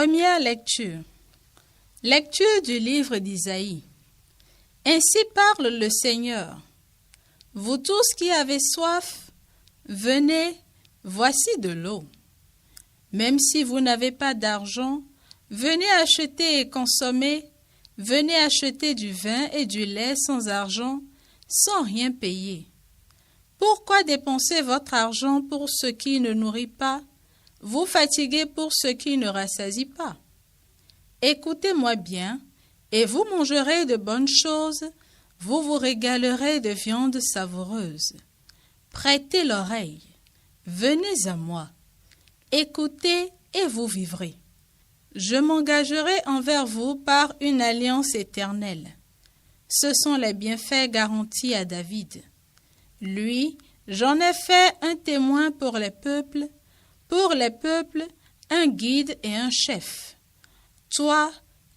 Première lecture. Lecture du livre d'Isaïe. Ainsi parle le Seigneur. Vous tous qui avez soif, venez, voici de l'eau. Même si vous n'avez pas d'argent, venez acheter et consommer, venez acheter du vin et du lait sans argent, sans rien payer. Pourquoi dépenser votre argent pour ce qui ne nourrit pas, vous fatiguer pour ce qui ne rassasie pas? Écoutez-moi bien, et vous mangerez de bonnes choses, vous vous régalerez de viande savoureuse. Prêtez l'oreille, venez à moi, écoutez et vous vivrez. Je m'engagerai envers vous par une alliance éternelle. Ce sont les bienfaits garantis à David. Lui, j'en ai fait un témoin pour les peuples, un guide et un chef. Toi,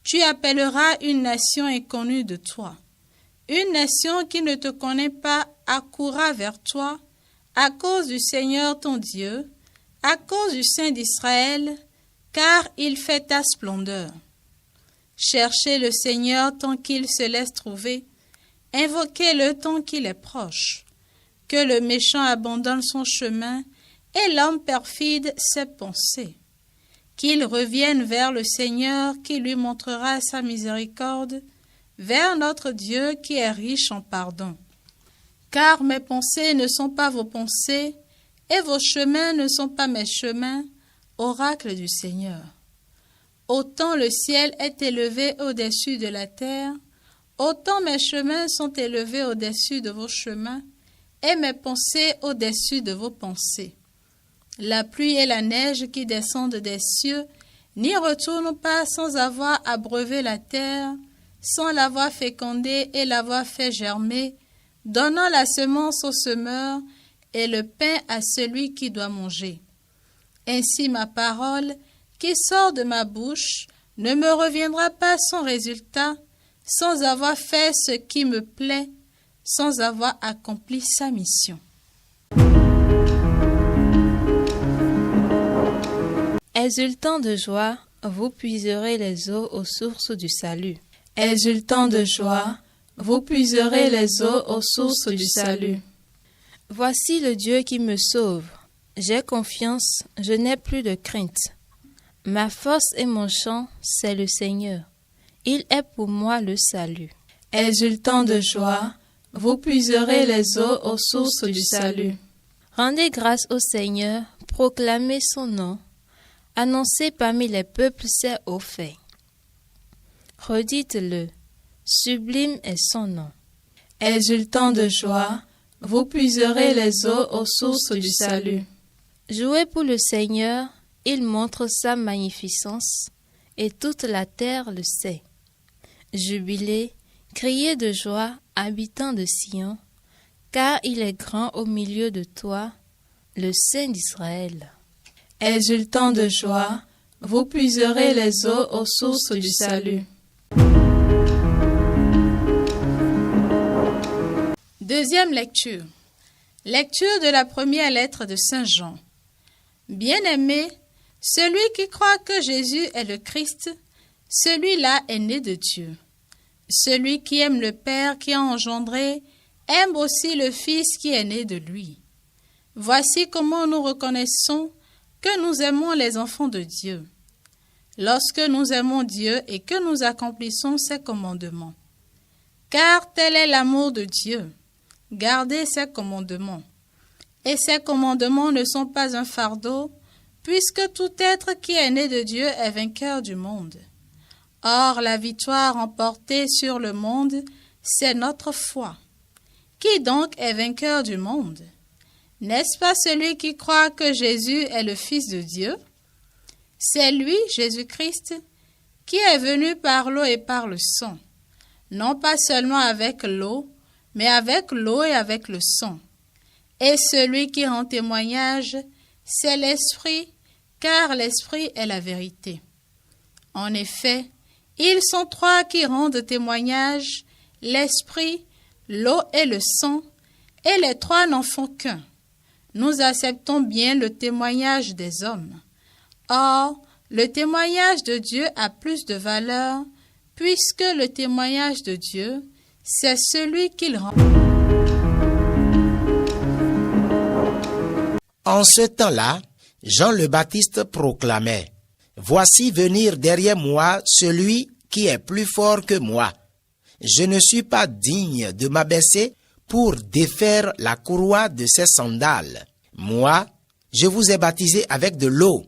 tu appelleras une nation inconnue de toi. Une nation qui ne te connaît pas accourra vers toi à cause du Seigneur ton Dieu, à cause du Saint d'Israël, car il fait ta splendeur. Cherchez le Seigneur tant qu'il se laisse trouver, invoquez-le tant qu'il est proche. Que le méchant abandonne son chemin et l'homme perfide ses pensées. Qu'il revienne vers le Seigneur qui lui montrera sa miséricorde, vers notre Dieu qui est riche en pardon. Car mes pensées ne sont pas vos pensées, et vos chemins ne sont pas mes chemins, oracle du Seigneur. Autant le ciel est élevé au-dessus de la terre, autant mes chemins sont élevés au-dessus de vos chemins, et mes pensées au-dessus de vos pensées. La pluie et la neige qui descendent des cieux n'y retournent pas sans avoir abreuvé la terre, sans l'avoir fécondée et l'avoir fait germer, donnant la semence au semeur et le pain à celui qui doit manger. Ainsi ma parole, qui sort de ma bouche, ne me reviendra pas sans résultat, sans avoir fait ce qui me plaît, sans avoir accompli sa mission. Exultant de joie, vous puiserez les eaux aux sources du salut. Exultant de joie, vous puiserez les eaux aux sources du salut. Voici le Dieu qui me sauve. J'ai confiance, je n'ai plus de crainte. Ma force et mon chant, c'est le Seigneur. Il est pour moi le salut. Exultant de joie, vous puiserez les eaux aux sources du salut. Rendez grâce au Seigneur, proclamez son nom. Annoncez parmi les peuples ses hauts faits. Redites-le, sublime est son nom. Exultant de joie, vous puiserez les eaux aux sources du salut. Jouez pour le Seigneur, il montre sa magnificence, et toute la terre le sait. Jubilez, criez de joie, habitants de Sion, car il est grand au milieu de toi, le Saint d'Israël. Exultant de joie, vous puiserez les eaux aux sources du salut. Deuxième lecture. Lecture de la première lettre de Saint Jean. Bien-aimé, celui qui croit que Jésus est le Christ, celui-là est né de Dieu. Celui qui aime le Père qui a engendré, aime aussi le Fils qui est né de lui. Voici comment nous reconnaissons que nous aimons les enfants de Dieu. Lorsque nous aimons Dieu et que nous accomplissons ses commandements. Car tel est l'amour de Dieu, garder ses commandements. Et ses commandements ne sont pas un fardeau, puisque tout être qui est né de Dieu est vainqueur du monde. Or, la victoire remportée sur le monde, c'est notre foi. Qui donc est vainqueur du monde? N'est-ce pas celui qui croit que Jésus est le Fils de Dieu? C'est lui, Jésus-Christ, qui est venu par l'eau et par le sang, non pas seulement avec l'eau, mais avec l'eau et avec le sang. Et celui qui rend témoignage, c'est l'Esprit, car l'Esprit est la vérité. En effet, ils sont trois qui rendent témoignage, l'Esprit, l'eau et le sang, et les trois n'en font qu'un. Nous acceptons bien le témoignage des hommes. Or, Le témoignage de Dieu a plus de valeur puisque le témoignage de Dieu, c'est celui qu'il rend. En ce temps-là, Jean le Baptiste proclamait: « Voici venir derrière moi celui qui est plus fort que moi. Je ne suis pas digne de m'abaisser pour défaire la courroie de ses sandales. Moi, je vous ai baptisé avec de l'eau.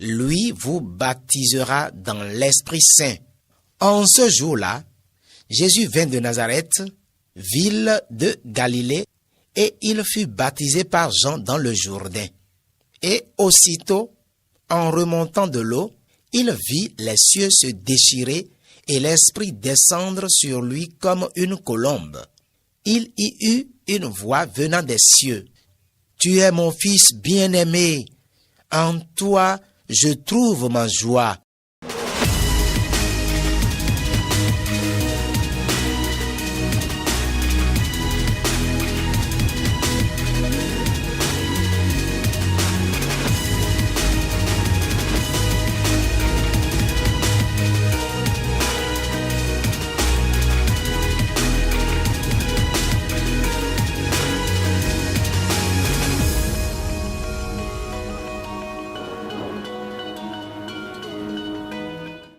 Lui vous baptisera dans l'Esprit Saint. » En ce jour-là, Jésus vint de Nazareth, ville de Galilée, et il fut baptisé par Jean dans le Jourdain. Et aussitôt, en remontant de l'eau, il vit les cieux se déchirer et l'Esprit descendre sur lui comme une colombe. Il y eut une voix venant des cieux. « Tu es mon Fils bien-aimé, en toi je trouve ma joie. »